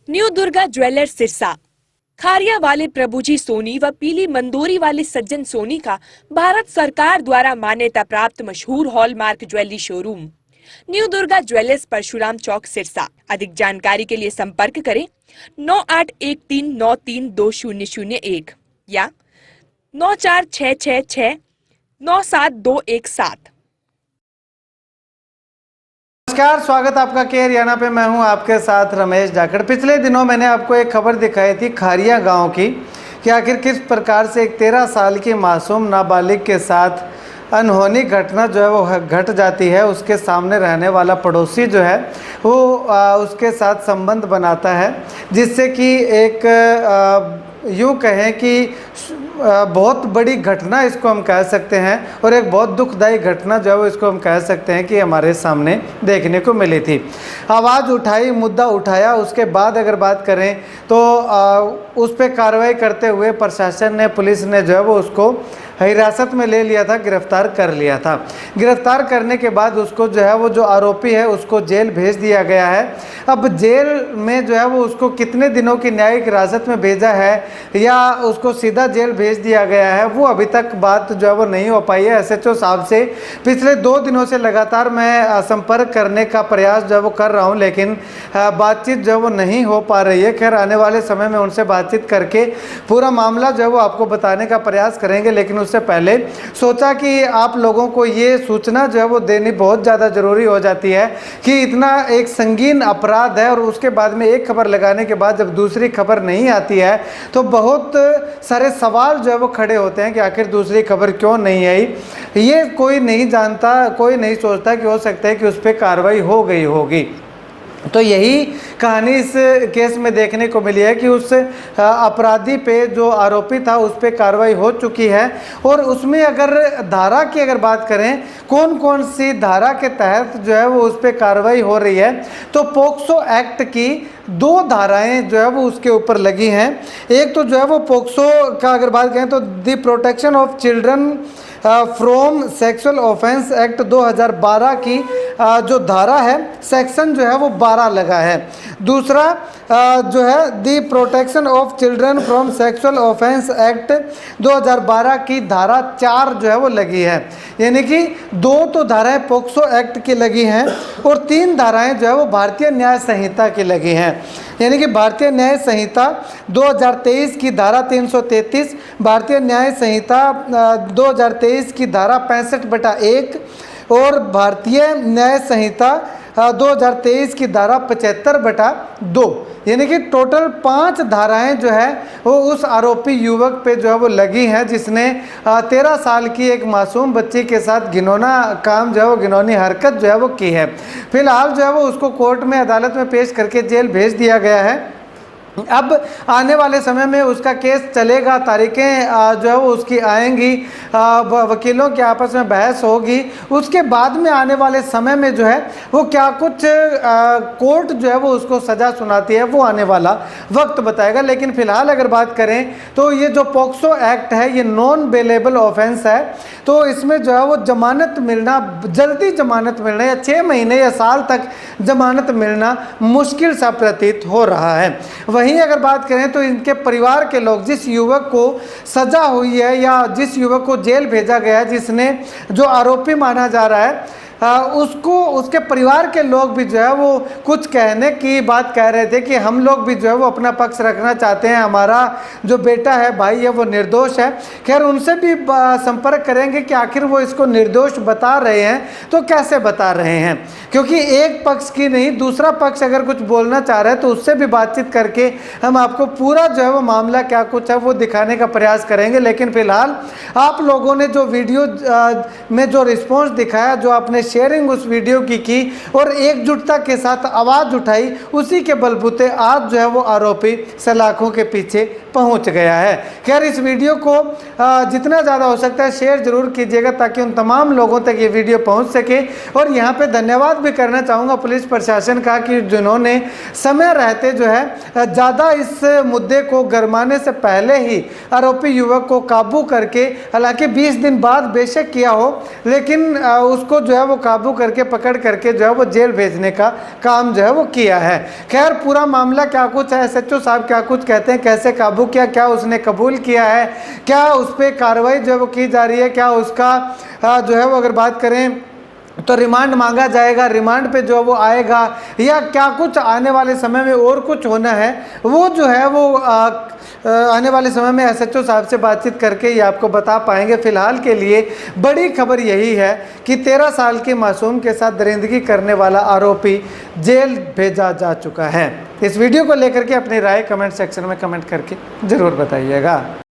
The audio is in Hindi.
New Durga jewellers Sirsa. खारिया वाले प्रभुजी सोनी व पीली मंदोरी वाले सज्जन सोनी का भारत सरकार द्वारा मान्यता प्राप्त मशहूर hallmark jewellery showroom new Durga jewellers Parshuram Chowk Sirsa. अधिक जानकारी के लिए संपर्क करें 9813932001 या 9466697217। नमस्कार, स्वागत आपका के हरियाणा पे। मैं हूं आपके साथ रमेश जाखड़। पिछले दिनों मैंने आपको एक खबर दिखाई थी खारिया गांव की कि आखिर किस प्रकार से एक 13 साल की मासूम नाबालिग के साथ अनहोनी घटना जो है वो घट जाती है। उसके सामने रहने वाला पड़ोसी जो है वो उसके साथ संबंध बनाता है, जिससे कि एक यूँ कहें कि बहुत बड़ी घटना इसको हम कह सकते हैं और एक बहुत दुखदायी घटना जो है वो इसको हम कह सकते हैं कि हमारे सामने देखने को मिली थी। आवाज़ उठाई, मुद्दा उठाया, उसके बाद अगर बात करें तो उस पर कार्रवाई करते हुए प्रशासन ने, पुलिस ने जो है वो उसको हिरासत में ले लिया था, गिरफ्तार कर लिया था। गिरफ्तार करने के बाद उसको जो है वो जो आरोपी है उसको जेल भेज दिया गया है। अब जेल में जो है वो उसको कितने दिनों की न्यायिक हिरासत में भेजा है या उसको सीधा जेल भेज दिया गया है, वो अभी तक बात जो है वो नहीं हो पाई है। एसएचओ साहब से पिछले 2 दिनों से लगातार मैं संपर्क करने का प्रयास जो है वो कर रहा हूँ, लेकिन बातचीत जो है वो नहीं हो पा रही है। खैर, आने वाले समय में उनसे बातचीत करके पूरा मामला जो है वो आपको बताने का प्रयास करेंगे, लेकिन उससे पहले सोचा कि आप लोगों को ये सूचना जो है वो देनी बहुत ज़्यादा ज़रूरी हो जाती है कि इतना एक संगीन अपराध है और उसके बाद में एक खबर लगाने के बाद जब दूसरी खबर नहीं आती है तो बहुत सारे सवाल जो है वो खड़े होते हैं कि आखिर दूसरी खबर क्यों नहीं आई। ये कोई नहीं जानता, कोई नहीं सोचता कि हो सकता है कि उस पर कार्रवाई हो गई होगी। तो यही कहानी इस केस में देखने को मिली है कि उस अपराधी पे, जो आरोपी था, उस पे कार्रवाई हो चुकी है। और उसमें अगर धारा की अगर बात करें, कौन कौन सी धारा के तहत जो है वो उस पे कार्रवाई हो रही है, तो पोक्सो एक्ट की 2 धाराएं जो है वो उसके ऊपर लगी हैं। एक तो जो है वो पोक्सो का अगर बात करें तो the protection of children from sexual offence act 2012 की जो धारा है, सेक्शन जो है वो 12 लगा है। दूसरा जो है दी protection of children from sexual offence act 2012 की धारा 4 जो है वो लगी है। यानी कि 2 तो धाराएं पोक्सो एक्ट की लगी हैं और 3 धाराएं जो है वो भारतीय न्याय संहिता की लगी हैं। यानी कि भारतीय न्याय संहिता 2023 की धारा 333, भारतीय न्याय संहिता 2023 की धारा 65/1 और भारतीय न्याय संहिता 2023 की धारा 75/2। यानी कि टोटल 5 धाराएं जो है वो उस आरोपी युवक पे जो है वो लगी हैं, जिसने 13 साल की एक मासूम बच्ची के साथ घिनौना काम जो है वो, घिनौनी हरकत जो है वो की है। फिलहाल जो है वो उसको कोर्ट में, अदालत में पेश करके जेल भेज दिया गया है। अब आने वाले समय में उसका केस चलेगा, तारीखें जो है वो उसकी आएंगी, वकीलों के आपस में बहस होगी। उसके बाद में आने वाले समय में जो है वो क्या कुछ कोर्ट जो है वो उसको सज़ा सुनाती है, वो आने वाला वक्त बताएगा। लेकिन फ़िलहाल अगर बात करें तो ये जो पोक्सो एक्ट है ये नॉन बेलेबल ऑफेंस है, तो इसमें जो है वो जमानत मिलना, जल्दी जमानत मिलना या 6 महीने या साल तक जमानत मिलना मुश्किल सा प्रतीत हो रहा है। वहीं अगर बात करें तो इनके परिवार के लोग, जिस युवक को सजा हुई है या जिस युवक को जेल भेजा गया है, जिसने, जो आरोपी माना जा रहा है, उसको, उसके परिवार के लोग भी जो है वो कुछ कहने की बात कह रहे थे कि हम लोग भी जो है वो अपना पक्ष रखना चाहते हैं, हमारा जो बेटा है, भाई है, वो निर्दोष है। खैर, उनसे भी संपर्क करेंगे कि आखिर वो इसको निर्दोष बता रहे हैं तो कैसे बता रहे हैं, क्योंकि एक पक्ष की नहीं, दूसरा पक्ष अगर कुछ बोलना चाह रहा है तो उससे भी बातचीत करके हम आपको पूरा जो है वो मामला क्या कुछ है वो दिखाने का प्रयास करेंगे। लेकिन फिलहाल आप लोगों ने जो वीडियो में जो रिस्पॉन्स दिखाया, जो आपने शेयरिंग उस वीडियो की और एकजुटता के साथ आवाज़ उठाई, उसी के बलबूते आज जो है वो आरोपी सलाखों के पीछे पहुंच गया है। खैर, इस वीडियो को जितना ज़्यादा हो सकता है शेयर जरूर कीजिएगा ताकि उन तमाम लोगों तक ये वीडियो पहुंच सके। और यहाँ पे धन्यवाद भी करना चाहूँगा पुलिस प्रशासन का कि जिन्होंने समय रहते जो है ज़्यादा इस मुद्दे को गरमाने से पहले ही आरोपी युवक को काबू करके, हालांकि 20 दिन बाद बेशक किया हो, लेकिन उसको जो है वो वो काबू करके पकड़ करके जो है वो जेल भेजने का काम जो है वो किया है। खैर पूरा मामला क्या कुछ है, एसएचओ साहब क्या कुछ कहते हैं, कैसे काबू किया, क्या उसने कबूल किया है, क्या उस पर कार्रवाई जो है वो की जा रही है, क्या उसका जो है वो अगर बात करें तो रिमांड मांगा जाएगा, रिमांड पे जो वो आएगा, या क्या कुछ आने वाले समय में और कुछ होना है, वो जो है वो आने वाले समय में एसएचओ साहब से बातचीत करके ये आपको बता पाएंगे। फिलहाल के लिए बड़ी खबर यही है कि 13 साल की मासूम के साथ दरिंदगी करने वाला आरोपी जेल भेजा जा चुका है। इस वीडियो को लेकर के अपनी राय कमेंट सेक्शन में कमेंट करके ज़रूर बताइएगा।